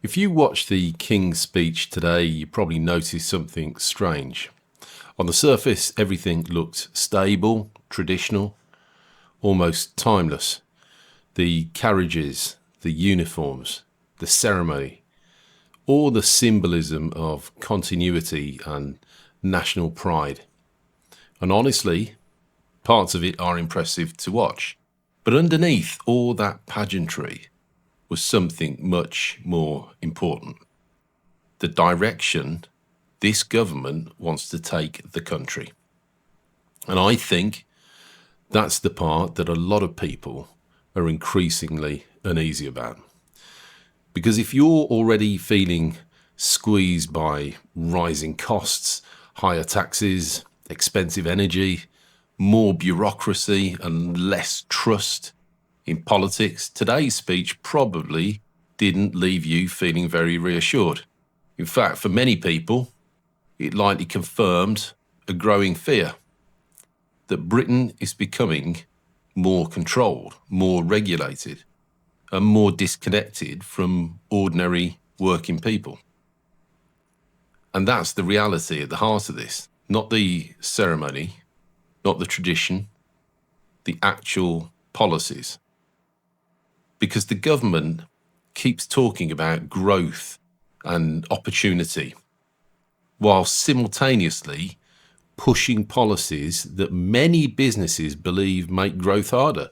If you watch the King's speech today, you probably noticed something strange. On the surface, everything looked stable, traditional, almost timeless. The carriages, the uniforms, the ceremony, all the symbolism of continuity and national pride. And honestly, parts of it are impressive to watch. But underneath all that pageantry was something much more important. The direction this government wants to take the country. And I think that's the part that a lot of people are increasingly uneasy about. Because if you're already feeling squeezed by rising costs, higher taxes, expensive energy, more bureaucracy and less trust in politics, today's speech probably didn't leave you feeling very reassured. In fact, for many people, it likely confirmed a growing fear that Britain is becoming more controlled, more regulated, and more disconnected from ordinary working people. And that's the reality at the heart of this, not the ceremony, not the tradition, the actual policies. Because the government keeps talking about growth and opportunity, while simultaneously pushing policies that many businesses believe make growth harder.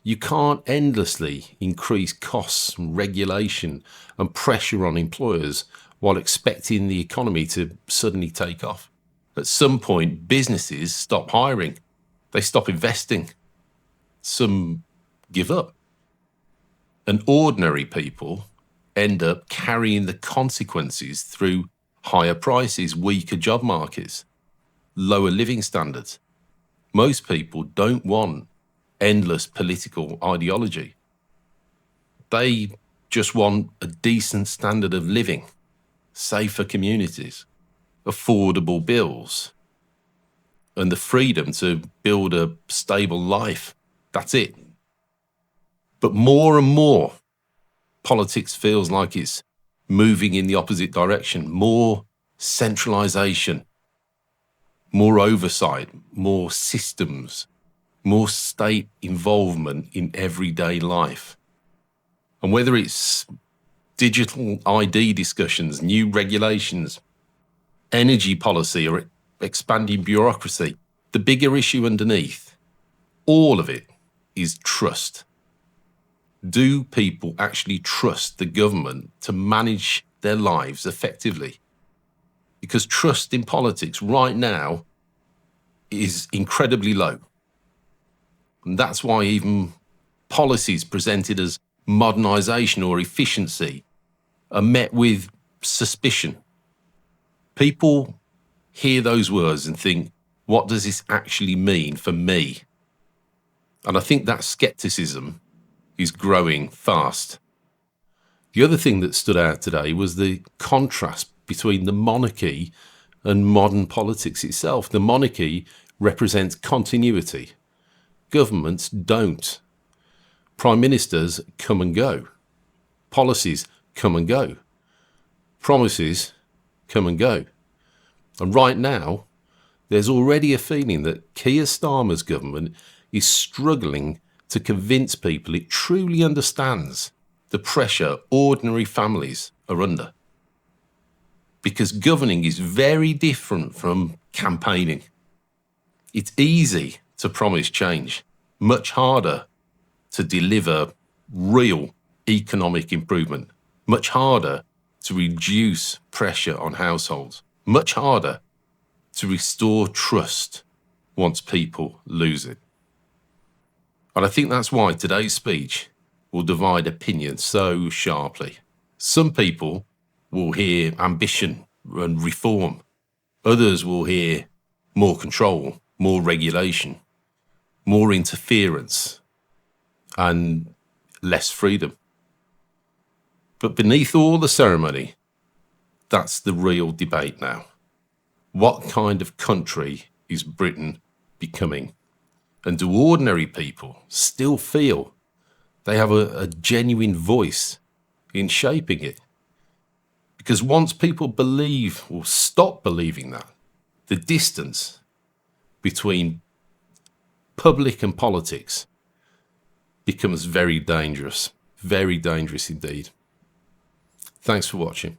You can't endlessly increase costs and regulation and pressure on employers while expecting the economy to suddenly take off. At some point, businesses stop hiring. They stop investing. Some give up. And ordinary people end up carrying the consequences through higher prices, weaker job markets, lower living standards. Most people don't want endless political ideology. They just want a decent standard of living, safer communities, affordable bills, and the freedom to build a stable life. That's it. But more and more, politics feels like it's moving in the opposite direction. More centralisation, more oversight, more systems, more state involvement in everyday life. And whether it's digital ID discussions, new regulations, energy policy, or expanding bureaucracy, the bigger issue underneath, all of it is trust. Do people actually trust the government to manage their lives effectively? Because trust in politics right now is incredibly low. And that's why even policies presented as modernisation or efficiency are met with suspicion. People hear those words and think, what does this actually mean for me? And I think that scepticism is growing fast. The other thing that stood out today was the contrast between the monarchy and modern politics itself. The monarchy represents continuity. Governments don't. Prime ministers come and go. Policies come and go. Promises come and go. And right now, there's already a feeling that Keir Starmer's government is struggling to convince people it truly understands the pressure ordinary families are under. Because governing is very different from campaigning. It's easy to promise change, much harder to deliver real economic improvement, much harder to reduce pressure on households, much harder to restore trust once people lose it. And I think that's why today's speech will divide opinion so sharply. Some people will hear ambition and reform. Others will hear more control, more regulation, more interference, and less freedom. But beneath all the ceremony, that's the real debate now. What kind of country is Britain becoming? And do ordinary people still feel they have a genuine voice in shaping it? Because once people believe or stop believing that, the distance between public and politics becomes very dangerous indeed. Thanks for watching.